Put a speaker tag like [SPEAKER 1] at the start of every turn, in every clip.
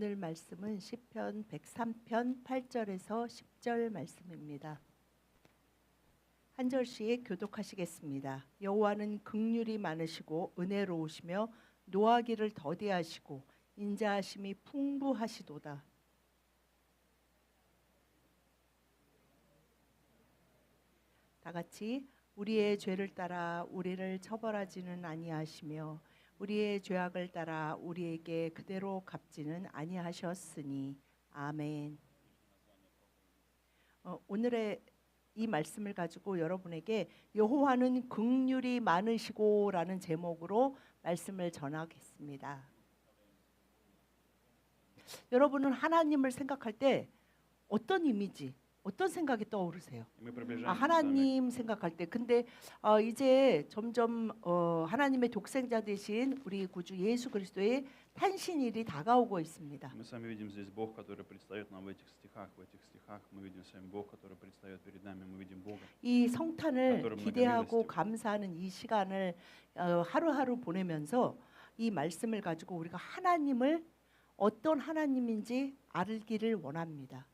[SPEAKER 1] 오늘 말씀은 시편 103편 8절에서 10절 말씀입니다. 한 절씩 교독하시겠습니다. 여호와는 긍휼이 많으시고 은혜로우시며 노하기를 더디하시고 인자하심이 풍부하시도다. 다 같이 우리의 죄를 따라 우리를 처벌하지는 아니하시며 우리의 죄악을 따라 우리에게 그대로 갚지는 아니하셨으니 아멘. 오늘의 이 말씀을 가지고 여러분에게 여호와는 긍휼이 많으시고라는 제목으로 말씀을 전하겠습니다. 여러분은 하나님을 생각할 때 어떤 이미지, 어떤 생각이 떠오르세요? 하나님 생각할 때. 근데 이제 점점 하나님의 독생자 되신 우리 구주 예수 그리스도의 탄신일이 다가오고 있습니다.
[SPEAKER 2] Мы с вами видим здесь Бог, который предстает нам в этих стихах. В этих стихах мы видим с вами Бог, который предстает перед нами. Мы видим Бога.
[SPEAKER 1] 이 성탄을 기대하고 감사하는 이 시간을 하루하루 보내면서 이 말씀을 가지고 우리가 하나님을 어떤 하나님인지 알기를 원합니다.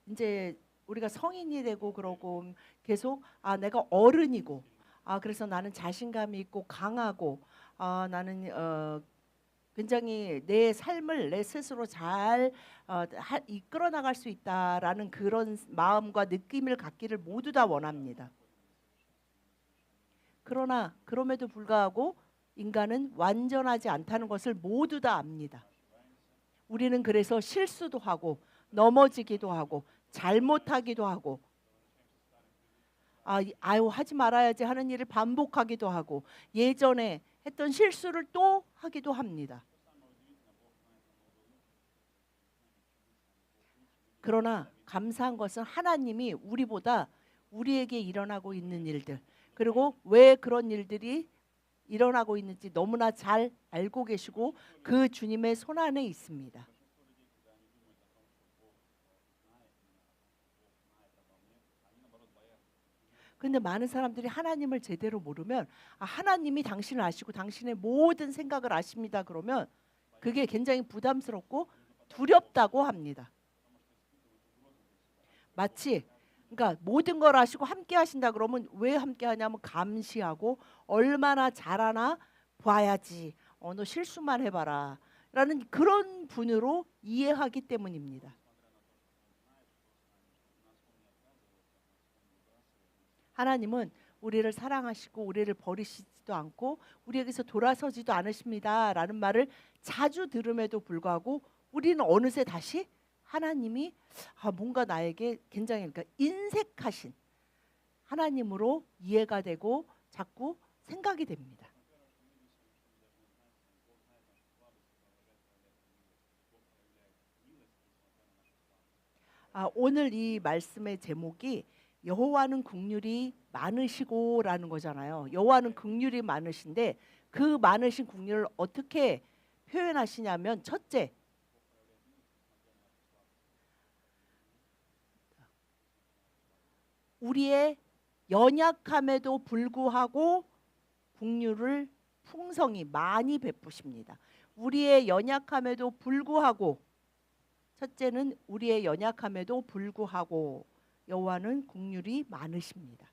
[SPEAKER 1] 이제 우리가 성인이 되고 그러고 계속 내가 어른이고 그래서 나는 자신감이 있고 강하고 나는 굉장히 내 삶을 내 스스로 잘 이끌어 나갈 수 있다라는 그런 마음과 느낌을 갖기를 모두 다 원합니다. 그러나 그럼에도 불구하고 인간은 완전하지 않다는 것을 모두 다 압니다. 우리는 그래서 실수도 하고 넘어지기도 하고 잘못하기도 하고 하지 말아야지 하는 일을 반복하기도 하고 예전에 했던 실수를 또 하기도 합니다. 그러나 감사한 것은 하나님이 우리보다 우리에게 일어나고 있는 일들 그리고 왜 그런 일들이 일어나고 있는지 너무나 잘 알고 계시고 그 주님의 손안에 있습니다. 근데 많은 사람들이 하나님을 제대로 모르면 하나님이 당신을 아시고 당신의 모든 생각을 아십니다. 그러면 그게 굉장히 부담스럽고 두렵다고 합니다. 마치 그러니까 모든 걸 아시고 함께 하신다 그러면 왜 함께 하냐면 감시하고 얼마나 잘하나 봐야지. 너 실수만 해봐라 라는 그런 분으로 이해하기 때문입니다. 하나님은 우리를 사랑하시고 우리를 버리시지도 않고 우리에게서 돌아서지도 않으십니다 라는 말을 자주 들음에도 불구하고 우리는 어느새 다시 하나님이 뭔가 나에게 굉장히 그러니까 인색하신 하나님으로 이해가 되고 자꾸 생각이 됩니다. 오늘 이 말씀의 제목이 여호와는 긍휼이 많으시고라는 거잖아요. 여호와는 긍휼이 많으신데 그 많으신 긍휼을 어떻게 표현하시냐면 첫째, 우리의 연약함에도 불구하고 긍휼을 풍성히 많이 베푸십니다. 우리의 연약함에도 불구하고 첫째는 우리의 연약함에도 불구하고 여호와는 긍휼이 많으십니다.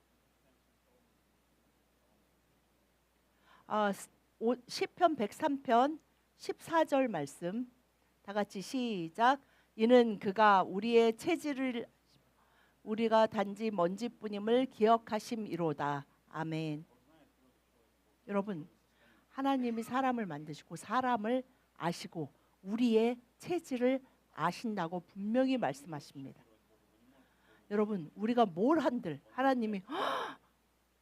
[SPEAKER 1] 시편 103편 14절 말씀 다 같이 시작. 이는 그가 우리의 체질을 우리가 단지 먼지뿐임을 기억하심이로다. 아멘. 여러분, 하나님이 사람을 만드시고 사람을 아시고 우리의 체질을 아신다고 분명히 말씀하십니다. 여러분, 우리가 뭘 한들 하나님이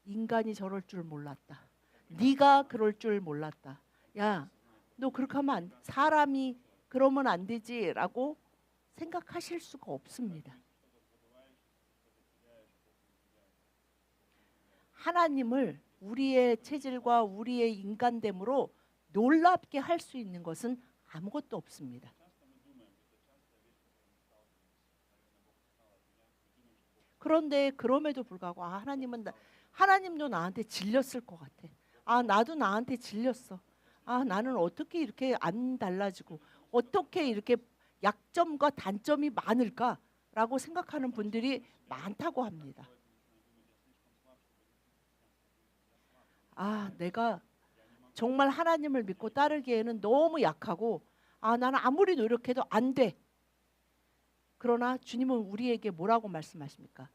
[SPEAKER 1] 인간이 저럴 줄 몰랐다. 네가 그럴 줄 몰랐다. 야, 너 그렇게 하면 안 돼. 사람이 그러면 안 되지라고 생각하실 수가 없습니다. 하나님을 우리의 체질과 우리의 인간됨으로 놀랍게 할 수 있는 것은 아무것도 없습니다. 그런데 그럼에도 불구하고 하나님도 나한테 질렸을 것 같아. 아, 나도 나한테 질렸어. 아, 나는 어떻게 이렇게 안 달라지고 어떻게 이렇게 약점과 단점이 많을까라고 생각하는 분들이 많다고 합니다. 아, 내가 정말 하나님을 믿고 따르기에는 너무 약하고 아, 나는 아무리 노력해도 안 돼. 그러나 주님은 우리에게 뭐라고 말씀하십니까?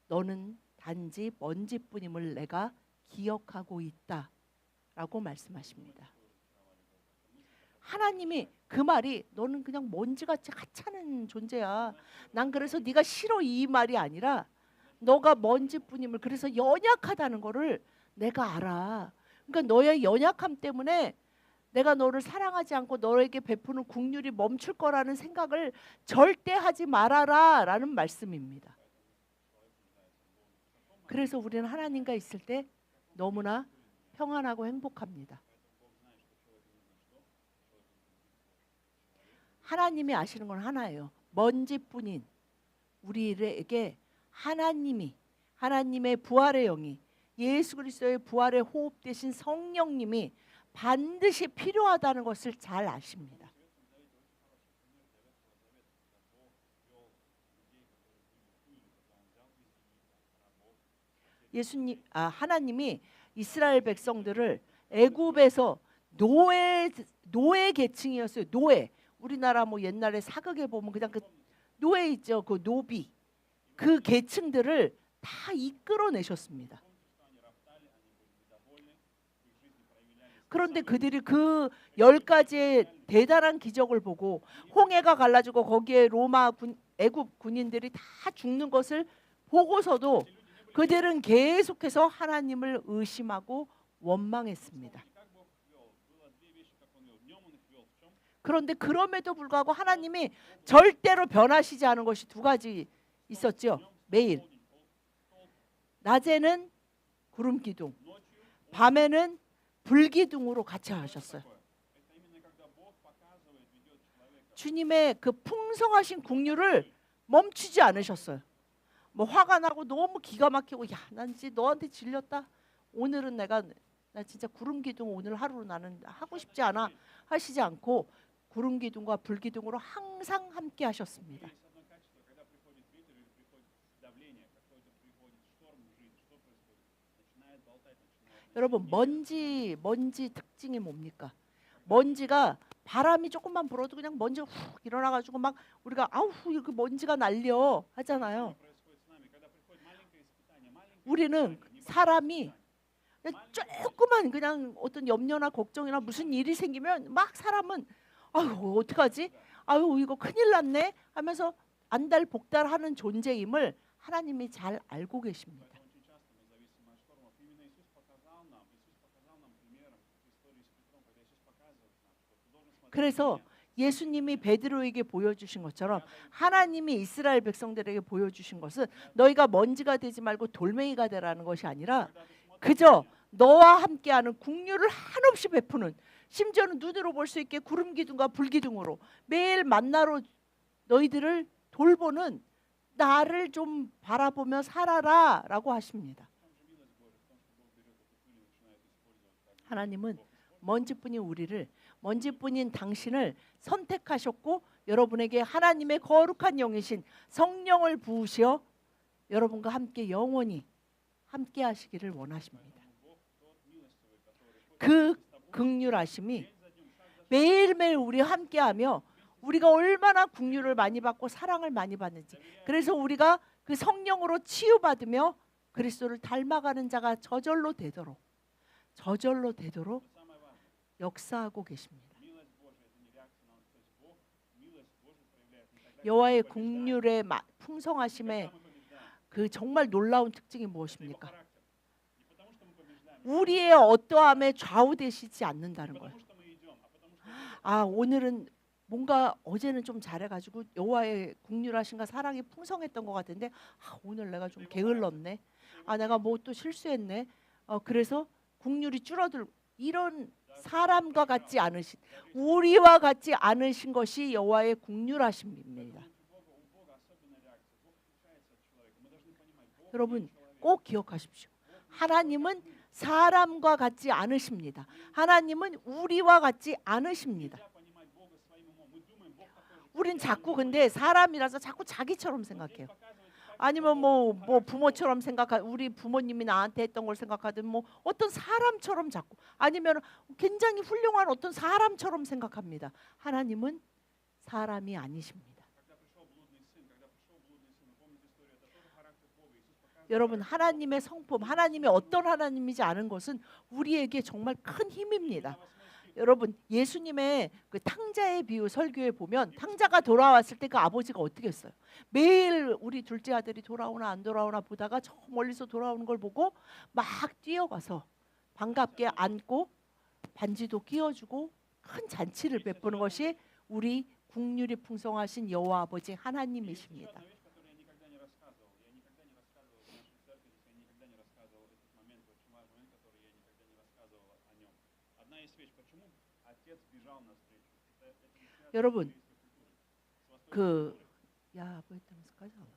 [SPEAKER 1] 너는 단지 먼지뿐임을 내가 기억하고 있다라고 말씀하십니다. 하나님이 그 말이 너는 그냥 먼지같이 하찮은 존재야. 난 그래서 네가 싫어 이 말이 아니라 너가 먼지뿐임을 그래서 연약하다는 거를 내가 알아. 그러니까 너의 연약함 때문에 내가 너를 사랑하지 않고 너에게 베푸는 긍휼이 멈출 거라는 생각을 절대 하지 말아라라는 말씀입니다. 그래서 우리는 하나님과 있을 때 너무나 평안하고 행복합니다. 하나님이 아시는 건 하나예요. 먼지뿐인 우리에게 하나님의 부활의 영이 예수 그리스도의 부활의 호흡 대신 성령님이 반드시 필요하다는 것을 잘 아십니다. 하나님이 이스라엘 백성들을 애굽에서 노예 계층이었어요. 노예. 우리나라 뭐 옛날에 사극에 보면 그냥 그 노예 있죠. 그 노비. 그 계층들을 다 이끌어내셨습니다. 그런데 그들이 그 10가지의 대단한 기적을 보고 홍해가 갈라지고 거기에 애굽 군인들이 다 죽는 것을 보고서도 그들은 계속해서 하나님을 의심하고 원망했습니다. 그런데 그럼에도 불구하고 하나님이 절대로 변하시지 않은 것이 두 가지 있었죠. 매일 낮에는 구름 기둥, 밤에는 불기둥으로 같이 하셨어요. 주님의 그 풍성하신 긍휼을 멈추지 않으셨어요. 뭐 화가 나고 너무 기가 막히고 야, 난 이제 너한테 질렸다. 오늘은 나 진짜 구름 기둥 오늘 하루 나는 하고 싶지 않아 하시지 않고 구름 기둥과 불 기둥으로 항상 함께 하셨습니다. 여러분 먼지 특징이 뭡니까? 먼지가 바람이 조금만 불어도 그냥 먼지가 훅 일어나가지고 막 우리가 아우 이거 먼지가 날려 하잖아요. 우리는 사람이 조금만 그냥 어떤 염려나 걱정이나 무슨 일이 생기면 막 사람은 아유 어떡하지? 아유 이거 큰일 났네 하면서 안달복달하는 존재임을 하나님이 잘 알고 계십니다. 그래서 예수님이 베드로에게 보여주신 것처럼 하나님이 이스라엘 백성들에게 보여주신 것은 너희가 먼지가 되지 말고 돌멩이가 되라는 것이 아니라 그저 너와 함께하는 긍휼을 한없이 베푸는 심지어는 눈으로 볼 수 있게 구름 기둥과 불 기둥으로 매일 만나러 너희들을 돌보는 나를 좀 바라보며 살아라라고 하십니다. 하나님은 먼지뿐인 당신을 선택하셨고 여러분에게 하나님의 거룩한 영이신 성령을 부으시어 여러분과 함께 영원히 함께 하시기를 원하십니다. 그 긍휼하심이 매일매일 우리 함께하며 우리가 얼마나 긍휼을 많이 받고 사랑을 많이 받는지 그래서 우리가 그 성령으로 치유받으며 그리스도를 닮아가는 자가 저절로 되도록 역사하고 계십니다. 여호와의 긍휼의 풍성하심의 그 정말 놀라운 특징이 무엇입니까? 우리의 어떠함에 좌우되시지 않는다는 거예요. 아 오늘은 뭔가 어제는 좀 잘해가지고 여호와의 긍휼하심과 사랑이 풍성했던 것 같은데 오늘 내가 좀 게을렀네. 내가 뭐 또 실수했네. 그래서 긍휼이 줄어들고 이런 사람과 같지 않으신 우리와 같지 않으신 것이 여호와의 긍휼하심입니다. 여러분 꼭 기억하십시오. 하나님은 사람과 같지 않으십니다. 하나님은 우리와 같지 않으십니다.
[SPEAKER 2] Нельзя понимать Бога своим умом. Мы думаем, Бог такой же, как
[SPEAKER 1] 우린
[SPEAKER 2] я,
[SPEAKER 1] 자꾸
[SPEAKER 2] он
[SPEAKER 1] 근데 사람이라서 자꾸 자기처럼
[SPEAKER 2] здесь
[SPEAKER 1] 생각해요.
[SPEAKER 2] показывается так,
[SPEAKER 1] 아니면
[SPEAKER 2] что
[SPEAKER 1] 뭐
[SPEAKER 2] характер
[SPEAKER 1] 부모처럼 생각하 우리 부모님이 나한테 했던 걸 생각하든 뭐 어떤 사람처럼 자꾸 아니면 굉장히 훌륭한 어떤 사람처럼 생각합니다. 하나님은 사람이 아니십니다.
[SPEAKER 2] когда пришел блудный сын, вы помните историю, это тоже характер Бога. Иисус показывает
[SPEAKER 1] 여러분 하나님의 성품, 하나님이 어떤 하나님인지 아는 것은 우리에게 정말 큰 힘입니다. 여러분 예수님의 그 탕자의 비유 설교에 보면 탕자가 돌아왔을 때 그 아버지가 어떻게 했어요? 매일 우리 둘째 아들이 돌아오나 안 돌아오나 보다가 저 멀리서 돌아오는 걸 보고 막 뛰어가서 반갑게 안고 반지도 끼워주고 큰 잔치를 베푸는 것이 우리 국률이 풍성하신 여호와 아버지 하나님이십니다.
[SPEAKER 2] одна вещь, которую я никогда не рассказывал. Я никогда не рассказывал в нашей церкви, здесь я никогда не рассказывал этот момент, очень важный момент, который я никогда не рассказывал о нем. Одна есть вещь, почему отец бежал навстречу. Это не связано
[SPEAKER 1] 여러분,
[SPEAKER 2] с еврейской культурой, с восточной
[SPEAKER 1] 그
[SPEAKER 2] культурой.
[SPEAKER 1] 야, об этом сказала.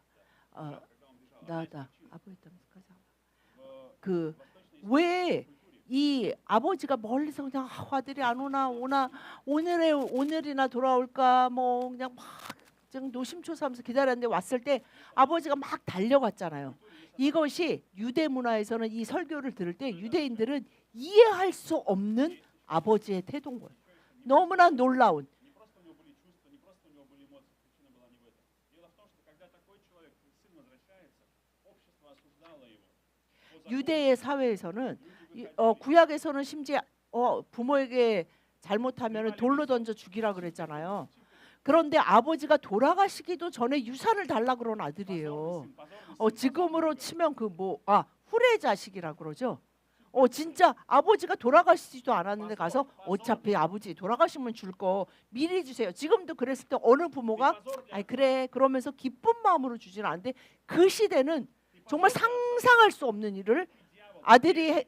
[SPEAKER 2] Когда он бежал, одна из
[SPEAKER 1] Да,
[SPEAKER 2] причин.
[SPEAKER 1] об этом сказала.
[SPEAKER 2] В
[SPEAKER 1] 그
[SPEAKER 2] восточной
[SPEAKER 1] 왜
[SPEAKER 2] культуре
[SPEAKER 1] 이 아버지가 멀리서 그냥 아들이 안 오나 오늘이나 돌아올까 뭐 그냥 막 그냥 노심초사하면서 기다렸는데 왔을 때 아버지가 막 달려갔잖아요. 이것이 유대 문화에서는 이 설교를 들을 때 유대인들은 이해할 수 없는 아버지의 태도인 거예요. 너무나 놀라운.
[SPEAKER 2] не просто у него были чувства, не просто у него были эмоции, причина была не в этом. Дело в том, что когда такой человек, сын возвращается, общество осуждало его. По закону
[SPEAKER 1] 유대의 사회에서는
[SPEAKER 2] люди выходили,
[SPEAKER 1] 구약에서는 심지어 부모에게 잘못하면 돌로 던져 죽이라 그랬잖아요. 그런데 아버지가 돌아가시기도 전에 유산을 달라 그런 아들이에요.
[SPEAKER 2] позорный сын,
[SPEAKER 1] 지금으로 치면 그 후레 자식이라 그러죠. 진짜 아버지가 돌아가시지도 않았는데 가서 어차피 아버지 돌아가시면 줄 거 미리 주세요. 지금도 그랬을 때 어느 부모가
[SPEAKER 2] позор для
[SPEAKER 1] 아이 그래 그러면서 기쁜 마음으로 주지는 않는데 그 시대는 정말 상상할 수 없는 일을 아들이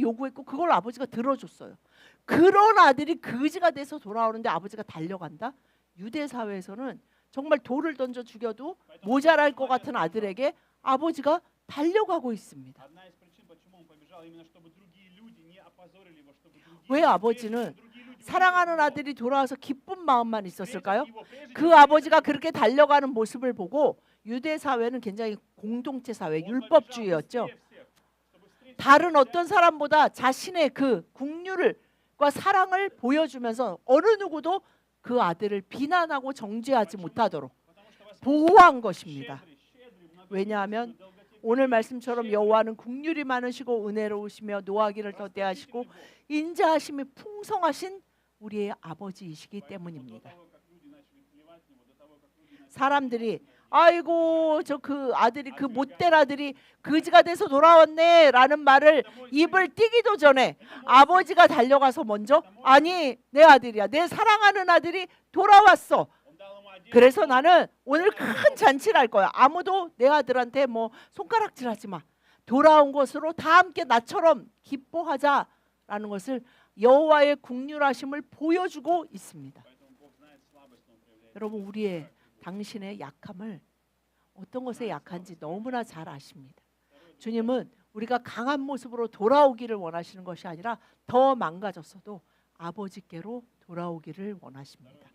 [SPEAKER 1] 요구했고 그걸 아버지가 들어줬어요. 그런 아들이 거지가 돼서 돌아오는데 아버지가 달려간다. 유대 사회에서는 정말 돌을 던져 죽여도 모자랄 것 같은 아들에게 아버지가 달려가고 있습니다.
[SPEAKER 2] Одна из причин, почему он побежал, именно чтобы другие люди не опозорили его, чтобы другие
[SPEAKER 1] 왜
[SPEAKER 2] люди,
[SPEAKER 1] 아버지는
[SPEAKER 2] другие люди
[SPEAKER 1] 사랑하는
[SPEAKER 2] увидели его,
[SPEAKER 1] 아들이 돌아와서 기쁜 마음만
[SPEAKER 2] встретят
[SPEAKER 1] 있었을까요?
[SPEAKER 2] его, прежде
[SPEAKER 1] 그
[SPEAKER 2] чем
[SPEAKER 1] 아버지가 그렇게 달려가는 모습을 보고 유대 사회는 굉장히 공동체 사회,
[SPEAKER 2] он
[SPEAKER 1] 율법주의였죠.
[SPEAKER 2] побежал быстрее всех, чтобы встретить
[SPEAKER 1] 다른 어떤 사람보다 자신의 그 국률과 사랑을 보여주면서 어느 누구도 그 아들을 비난하고 정죄하지 못하도록
[SPEAKER 2] потому что воспитывал
[SPEAKER 1] 보호한 것입니다.
[SPEAKER 2] щедрый,
[SPEAKER 1] 왜냐하면
[SPEAKER 2] долготерпеливый,
[SPEAKER 1] 오늘 말씀처럼 여호와는 국률이 많으시고 은혜로우시며 노하기를 더대하시고 인자하심이 풍성하신 우리의 아버지이시기 때문입니다.
[SPEAKER 2] до того, как люди начали плевать в него, до того, как люди начали
[SPEAKER 1] 사람들이 아이고 저 그 아들이 그 못된 아들이 거지가 돼서 돌아왔네라는 말을 입을 띄기도 전에 아버지가 달려가서 먼저 아니 내 아들이야 내 사랑하는 아들이 돌아왔어.
[SPEAKER 2] он дал ему одежду,
[SPEAKER 1] 그래서 나는 오늘 큰 잔치를 할 거야. 아무도 내 아들한테 뭐 손가락질하지 마. 돌아온 것으로 다 함께 나처럼 기뻐하자라는 것을 여호와의 국률하심을 보여주고 있습니다.
[SPEAKER 2] поэтому Бог знает слабость, но он проявляет.
[SPEAKER 1] 여러분 우리의 당신의 약함을 어떤 것에 약한지 너무나 잘 아십니다. 주님은 우리가 강한 모습으로 돌아오기를 원하시는 것이 아니라 더 망가졌어도 아버지께로 돌아오기를 원하십니다.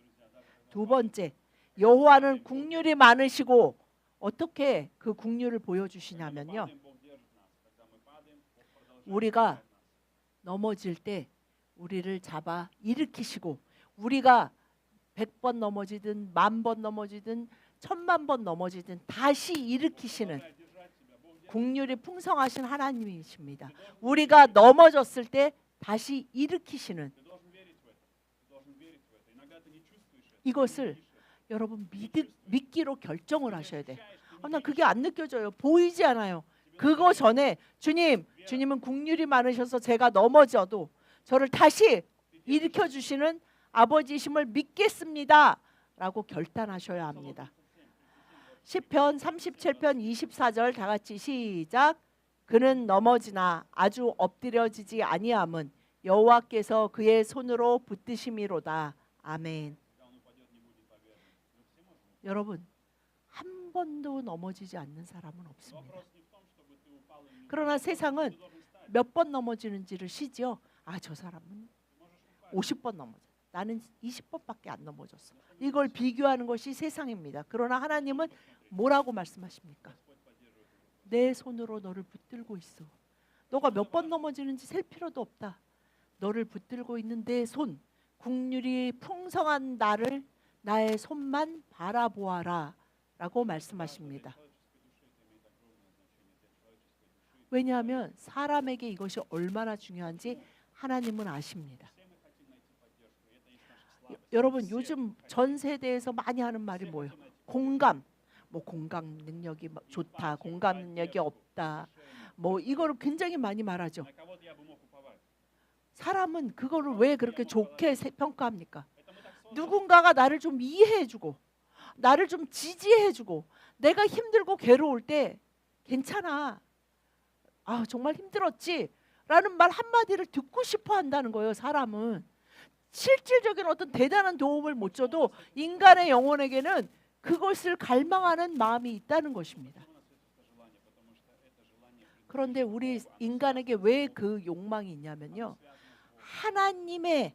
[SPEAKER 1] 두 번째, 여호와는 국률이 많으시고 어떻게 그 국률을 보여주시냐면요.
[SPEAKER 2] Падаем, Бог держит нас. Когда мы падаем, Бог продолжает
[SPEAKER 1] 우리가
[SPEAKER 2] держать нас.
[SPEAKER 1] 넘어질 때 우리를 잡아 일으키시고 우리가 100번 넘어지든 10,000번 넘어지든 10,000,000번 넘어지든 다시 일으키시는
[SPEAKER 2] Продолжает держать себя. Бог держит.
[SPEAKER 1] 국률이 풍성하신 하나님이십니다. 우리가 넘어졌을 때 다시 일으키시는
[SPEAKER 2] Ты должен верить в это. Ты должен верить в это. Иногда ты не чувствуешь это.
[SPEAKER 1] 이것을 여러분 믿기로 결정을 하셔야 돼. 난 그게 안 느껴져요. 보이지 않아요. 그거 전에 주님은 국률이 많으셔서 제가 넘어져도 저를 다시 일으켜 주시는 아버지이심을 믿겠습니다라고 결단하셔야 합니다. 시편 37편 24절 다 같이 시작. 그는 넘어지나 아주 엎드려지지 아니함은 여호와께서 그의 손으로 붙드심이로다. 아멘. 여러분 한 번도 넘어지지 않는 사람은 없습니다.
[SPEAKER 2] Вопрос не в том, чтобы ты упал и не
[SPEAKER 1] 그러나
[SPEAKER 2] ты
[SPEAKER 1] 세상은
[SPEAKER 2] должен встать.
[SPEAKER 1] 몇 번 넘어지는지를 시지요. 아, 저 사람은
[SPEAKER 2] Ты можешь упасть.
[SPEAKER 1] 50번 넘어져. 나는 20번밖에 안 넘어졌어. 이걸 비교하는 것이 세상입니다. 그러나 하나님은 뭐라고 말씀하십니까?
[SPEAKER 2] Господь поддерживает его.
[SPEAKER 1] 내 손으로 너를 붙들고 있어. 너가 몇 번 넘어지는지 셀 필요도 없다. 너를 붙들고 있는 내 손, 국률이 풍성한 나를 나의 손만 바라보아라 라고 말씀하십니다. 왜냐하면 사람에게 이것이 얼마나 중요한지 하나님은 아십니다. 여러분, 요즘 전 세대에서 많이 하는 말이 뭐예요? 공감. 뭐 공감 능력이 좋다, 공감 능력이 없다. 뭐 이거를 굉장히 많이 말하죠.
[SPEAKER 2] На кого-то я бы мог уповать.
[SPEAKER 1] 사람은 그거를 왜 그렇게 좋게 평가합니까?
[SPEAKER 2] Это мы так сложно.
[SPEAKER 1] 누군가가 나를 좀 이해해주고 나를 좀 지지해주고 내가 힘들고 괴로울 때 괜찮아. 아, 정말 힘들었지? 라는 말 한마디를 듣고 싶어 한다는 거예요. 사람은. 실질적인 어떤 대단한 도움을 못 줘도 인간의 영혼에게는 그것을 갈망하는 마음이 있다는 것입니다. 그런데 우리 인간에게 왜 그 욕망이 있냐면요, 하나님의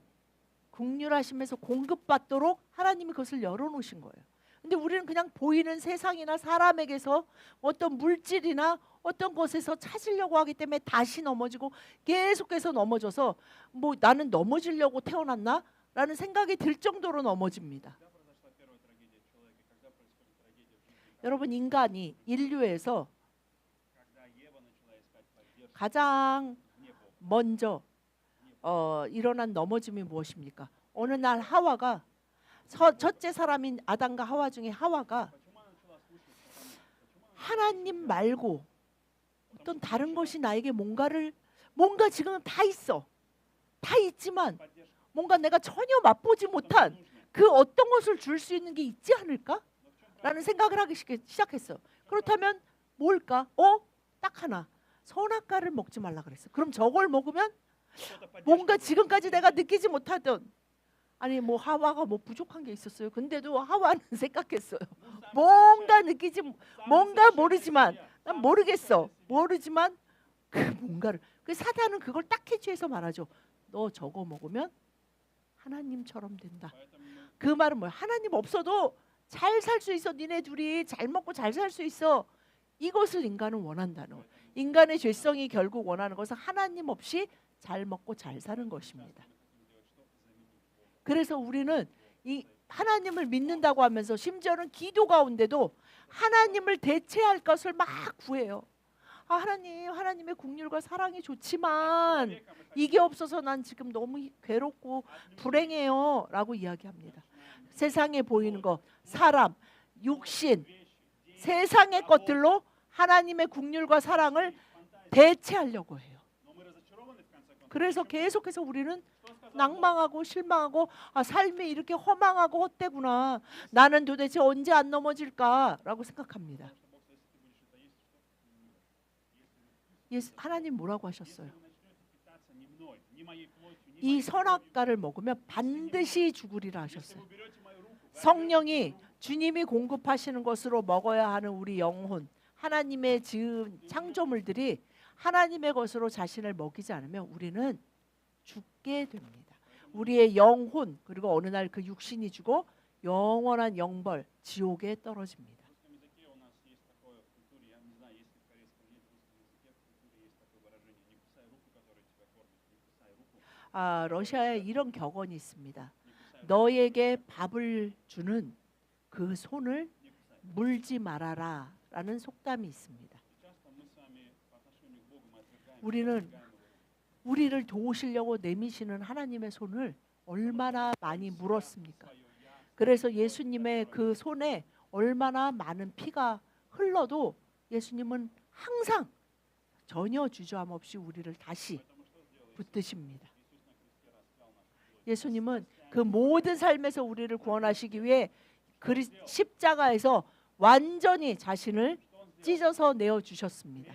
[SPEAKER 1] 긍휼하심에서 공급받도록 하나님이 그것을 열어놓으신 거예요. 근데 우리는 그냥 보이는 세상이나 사람에게서 어떤 물질이나 어떤 것에서 찾으려고 하기 때문에 다시 넘어지고 계속해서 넘어져서 뭐 나는 넘어지려고 태어났나? 라는 생각이 들 정도로 넘어집니다. 여러분, 인간이 인류에서 가장 먼저 일어난 넘어짐이 무엇입니까? 어느 날 하와가 첫째 사람인 아담과 하와 중에 하와가 하나님 말고 어떤 다른 것이 나에게 뭔가 지금 다 있어. 다 있지만 뭔가 내가 전혀 맛보지 못한 그 어떤 것을 줄 수 있는 게 있지 않을까? 라는 생각을 하기 시작했어요. 그렇다면 뭘까? 딱 하나. 선악과를 먹지 말라 그랬어. 그럼 저걸 먹으면 뭔가 지금까지 내가 느끼지 못하던, 아니 뭐 하와가 뭐 부족한 게 있었어요. 근데도 하와는 생각했어요. 뭔가 모르지만 난 모르지만 그 뭔가를, 그 사단은 그걸 딱 캐치해서 말하죠. 너 저거 먹으면 하나님처럼 된다. 그 말은 뭐야? 하나님 없어도 잘 살 수 있어. 니네 둘이 잘 먹고 잘 살 수 있어. 이것을 인간은 원한다는 거예요. 인간의 죄성이 결국 원하는 것은 하나님 없이 잘 먹고 잘 사는 것입니다. 그래서 우리는 이 하나님을 믿는다고 하면서 심지어는 기도 가운데도 하나님을 대체할 것을 막 구해요. 아, 하나님의 긍휼과 사랑이 좋지만 이게 없어서 난 지금 너무 괴롭고 불행해요 라고 이야기합니다. 세상에 보이는 것, 사람, 육신, 세상의 것들로 하나님의 긍휼과 사랑을 대체하려고 해요. 그래서 계속해서 우리는 낭망하고 실망하고, 아, 삶이 이렇게 허망하고 헛되구나. 나는 도대체 언제 안 넘어질까라고 생각합니다. 하나님 뭐라고 하셨어요? 이 선악과를 먹으면 반드시 죽으리라 하셨어요. 성령이 주님이 공급하시는 것으로 먹어야 하는 우리 영혼, 하나님의 지은 창조물들이 하나님의 것으로 자신을 먹이지 않으면 우리는 죽게 됩니다. 우리의 영혼, 그리고 어느 날 그 육신이 죽어 영원한 영벌, 지옥에 떨어집니다. 러시아에 이런 격언이 있습니다. 너에게 밥을 주는 그 손을 물지 말아라 라는 속담이 있습니다. 우리는 우리를 도우시려고 내미시는 하나님의 손을 얼마나 많이 물었습니까? 그래서 예수님의 그 손에 얼마나 많은 피가 흘러도 예수님은 항상 전혀 주저함 없이 우리를 다시 붙드십니다. 예수님은 그 모든 삶에서 우리를 구원하시기 위해 십자가에서 완전히 자신을 찢어서 내어주셨습니다.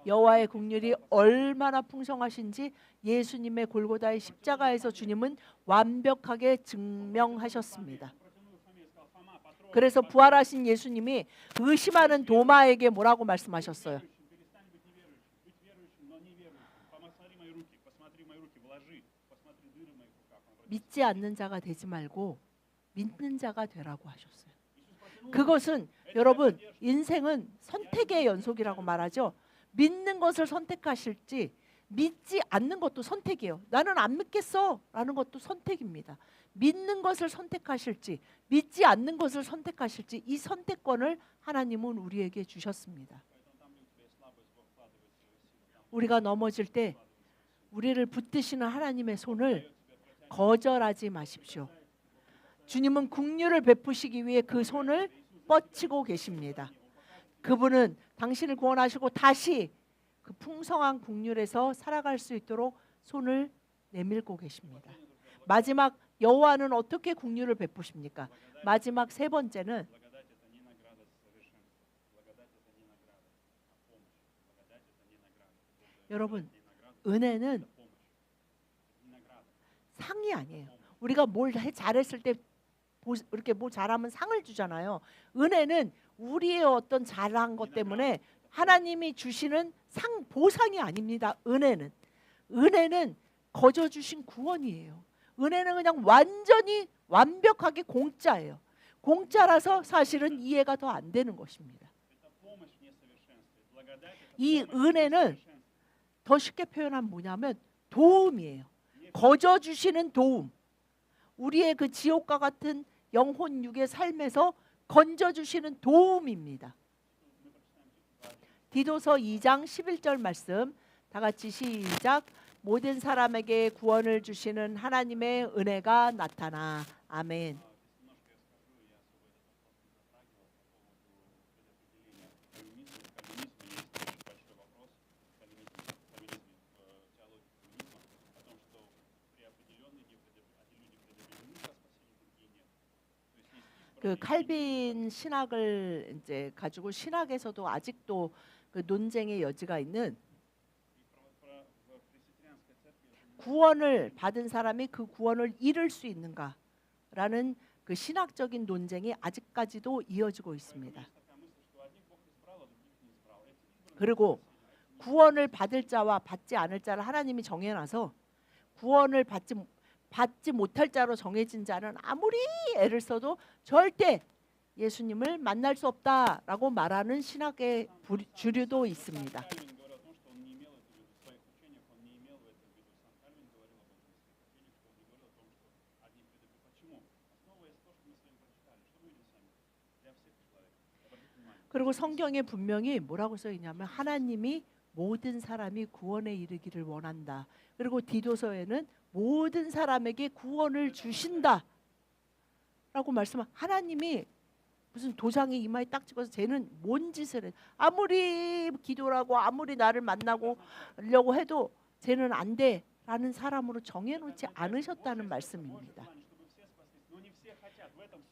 [SPEAKER 1] 여호와의 긍휼이 얼마나 풍성하신지 예수님의 골고다의 십자가에서 주님은 완벽하게 증명하셨습니다. 그래서 부활하신 예수님이 의심하는 도마에게 뭐라고 말씀하셨어요?
[SPEAKER 2] Перестань быть неверующим. Быть верующим, но неверующим. Посмотри мои руки, посмотри мои руки, вложи, посмотри дыры в моих руках. Он прописал.
[SPEAKER 1] 믿지 않는 자가 되지 말고 믿는 자가 되라고 하셨어요.
[SPEAKER 2] Иисус протянул руку.
[SPEAKER 1] 그것은 여러분 인생은 선택의 연속이라고 말하죠. 믿는 것을 선택하실지 믿지 않는 것도 선택이에요. 나는 안 믿겠어 라는 것도 선택입니다. 믿는 것을 선택하실지 믿지 않는 것을 선택하실지 이 선택권을 하나님은 우리에게 주셨습니다.
[SPEAKER 2] Поэтому там, где у тебя есть слабость, Бог вкладывает свою силу. Там
[SPEAKER 1] 우리가 넘어질 때 우리를 붙드시는 하나님의 손을 거절하지 마십시오. 주님은 긍휼을 베푸시기 위해 그 손을 뻗치고 계십니다. 그분은 당신을 구원하시고 다시 그 풍성한 긍휼에서 살아갈 수 있도록 손을 내밀고 계십니다. 마지막 여호와는 어떻게 긍휼을 베푸십니까? 마지막 세 번째는
[SPEAKER 2] благодать это не награда совершенства. Благодать это не награда, а помощь. Благодать это не награда.
[SPEAKER 1] 여러분
[SPEAKER 2] Не награда,
[SPEAKER 1] 은혜는
[SPEAKER 2] это помощь. Это не награда.
[SPEAKER 1] 상이 아니에요. 우리가 뭘 잘했을 때 이렇게 뭐 잘하면 상을 주잖아요. 은혜는 우리의 어떤 잘한 것 때문에 하나님이 주시는 상 보상이 아닙니다. 은혜는 거저 주신 구원이에요. 은혜는 그냥 완전히 완벽하게 공짜예요. 공짜라서 사실은 이해가 더 안 되는 것입니다.
[SPEAKER 2] Это помощь в несовершенстве. Благодать это
[SPEAKER 1] 이
[SPEAKER 2] помощь в
[SPEAKER 1] 은혜는
[SPEAKER 2] несовершенстве.
[SPEAKER 1] 더 쉽게 표현하면 뭐냐면 도움이에요. 거저 주시는 도움. 우리의 그 지옥과 같은 영혼 육의 삶에서 건져 주시는 도움입니다. 디도서 2장 11절 말씀 다 같이 시작. 모든 사람에게 구원을 주시는 하나님의 은혜가 나타나. 아멘. 그 칼빈 신학을 이제 가지고 신학에서도 아직도 그 논쟁의 여지가 있는 구원을 받은 사람이 그 구원을 잃을 수 있는가라는 그 신학적인 논쟁이 아직까지도 이어지고 있습니다. 그리고 구원을 받을 자와 받지 않을 자를 하나님이 정해놔서 구원을 받지 못할 자로 정해진 자는 아무리 애를 써도 절대 예수님을 만날 수 없다라고 말하는 신학의 주류도 있습니다. 그리고 성경에 분명히 뭐라고 써 있냐면 하나님이 모든 사람이 구원에 이르기를 원한다. 그리고 디도서에는 모든 사람에게 구원을 주신다 라고 말씀한 하나님이 무슨 도장에 이마에 딱 찍어서 쟤는 뭔 짓을 해. 아무리 기도라고 아무리 나를 만나고려고 해도 쟤는 안 돼 라는 사람으로 정해놓지 않으셨다는 말씀입니다.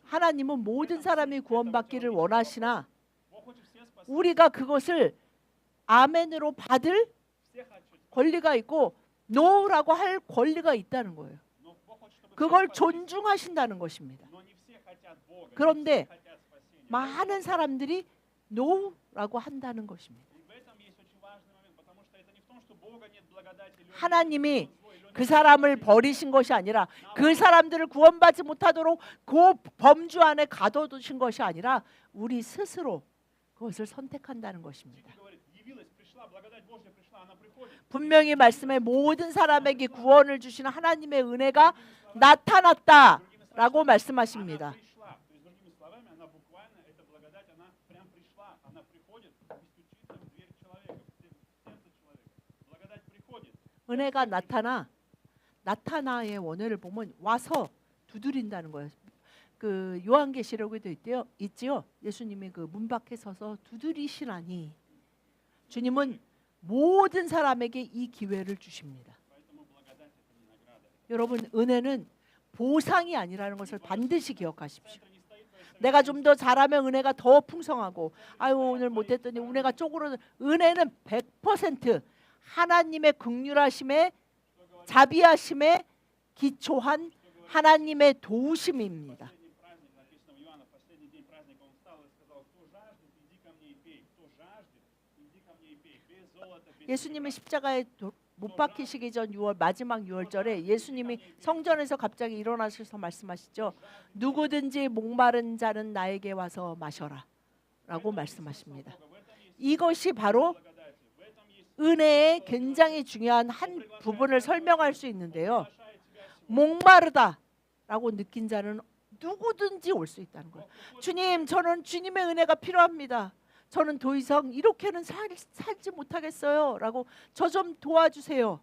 [SPEAKER 1] 하나님은 모든 사람이 구원받기를 원하시나 우리가 그것을 아멘으로 받을 권리가 있고 노라고 할 권리가 있다는 거예요. 그걸 존중하신다는 것입니다. 그런데 많은 사람들이 노라고 한다는 것입니다. 하나님이 그 사람을 버리신 것이 아니라 그 사람들을 구원받지 못하도록 그 범주 안에 가둬두신 것이 아니라 우리 스스로 그것을 선택한다는 것입니다. 분명히 말씀에 모든 사람에게 구원을 주시는 하나님의 은혜가 나타났다라고 말씀하십니다. 은혜가 나타나의 원어를 보면 와서 두드린다는 거예요. 그 요한계시록에도 있지요. 예수님이 그 문 밖에 서서 두드리시라니. 주님은 모든 사람에게 이 기회를 주십니다. 여러분 은혜는 보상이 아니라는 것을 반드시 기억하십시오. 내가 좀 더 잘하면 은혜가 더 풍성하고 아유 오늘 못했더니 은혜가 쪼그러든 은혜는 100% 하나님의 긍휼하심에 자비하심에 기초한 하나님의 도우심입니다.
[SPEAKER 2] жаждет, иди ко мне и пей. Без золота, без
[SPEAKER 1] 예수님이
[SPEAKER 2] серебра.
[SPEAKER 1] 십자가에 못 박히시기 전 6월 마지막 6월절에 예수님이 성전에서 갑자기 일어나셔서 말씀하시죠. 누구든지 목마른 자는 나에게 와서 마셔라 라고 말씀하십니다. 이것이 바로 은혜의 굉장히 중요한 한 부분을 설명할 수 있는데요. 목마르다라고 느낀 자는 누구든지 올 수 있다는 거예요. 주님, 저는 주님의 은혜가 필요합니다. 저는 더 이상 이렇게는 살지 못하겠어요 라고 저 좀 도와주세요.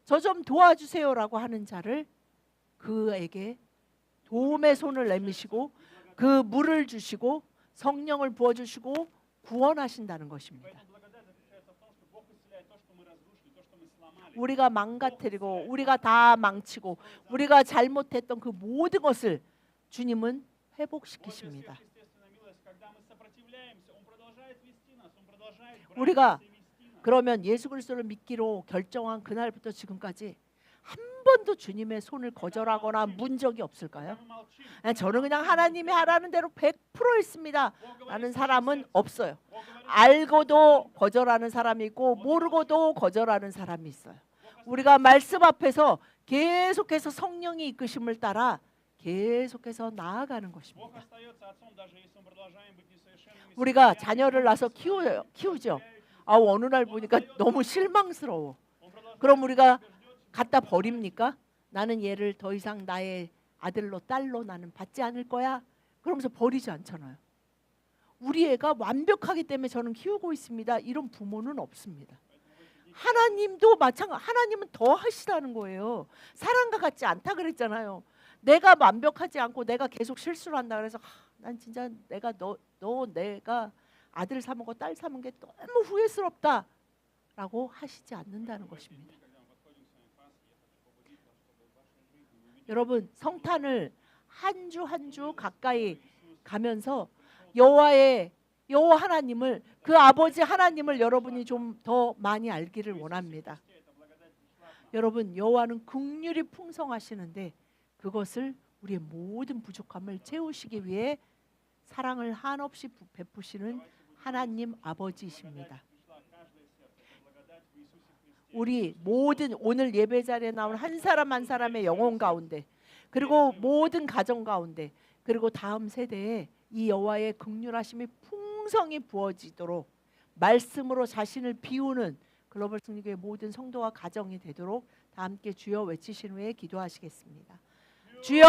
[SPEAKER 1] 저 좀 도와주세요 라고 하는 자를 그에게 도움의 손을 내미시고 그 물을 주시고 성령을 부어주시고 구원하신다는 것입니다. 우리가 망가뜨리고 우리가 다 망치고 우리가 잘못했던 그 모든 것을 주님은 회복시키십니다. 우리가 그러면 예수 그리스도를 믿기로 결정한 그날부터 지금까지 한 번도 주님의 손을 거절하거나 문 적이 없을까요? 저는 그냥 하나님이 하라는 대로 100% 했습니다 라는 사람은 없어요. 알고도 거절하는 사람이 있고 모르고도 거절하는 사람이 있어요. 우리가 말씀 앞에서 계속해서 성령이 이끄심을 따라 계속해서 나아가는 것입니다. 우리가 자녀를 낳아서 키우죠. 어느 날 보니까 너무 실망스러워. 그럼 우리가 갖다 버립니까? 나는 얘를 더 이상 나의 아들로 딸로 나는 받지 않을 거야. 그러면서 버리지 않잖아요. 우리 애가 완벽하기 때문에 저는 키우고 있습니다. 이런 부모는 없습니다. 하나님도 하나님은 더 하시다는 거예요. 사랑과 같지 않다 그랬잖아요. 내가 완벽하지 않고 내가 계속 실수를 한다 그래서 난 진짜 내가 내가 아들 삼은 거 딸 삼은 게 너무 후회스럽다라고 하시지 않는다는 것입니다. 여러분, 성탄을 한 주 한 주 가까이 가면서 여호와 하나님을, 그 아버지 하나님을 여러분이 좀 더 많이 알기를 원합니다. 여러분, 여호와는 긍휼이 풍성하시는데 그것을 우리의 모든 부족함을 채우시기 위해 사랑을 한없이 베푸시는 하나님 아버지이십니다. 우리 모든 오늘 예배 자리에 나온 한 사람 한 사람의 영혼 가운데, 그리고 모든 가정 가운데, 그리고 다음 세대에 이 여호와의 긍휼하심이 풍성히 부어지도록 말씀으로 자신을 비우는 글로벌 승리교회 모든 성도와 가정이 되도록 다 함께 주여 외치신 후에 기도하시겠습니다. 주여!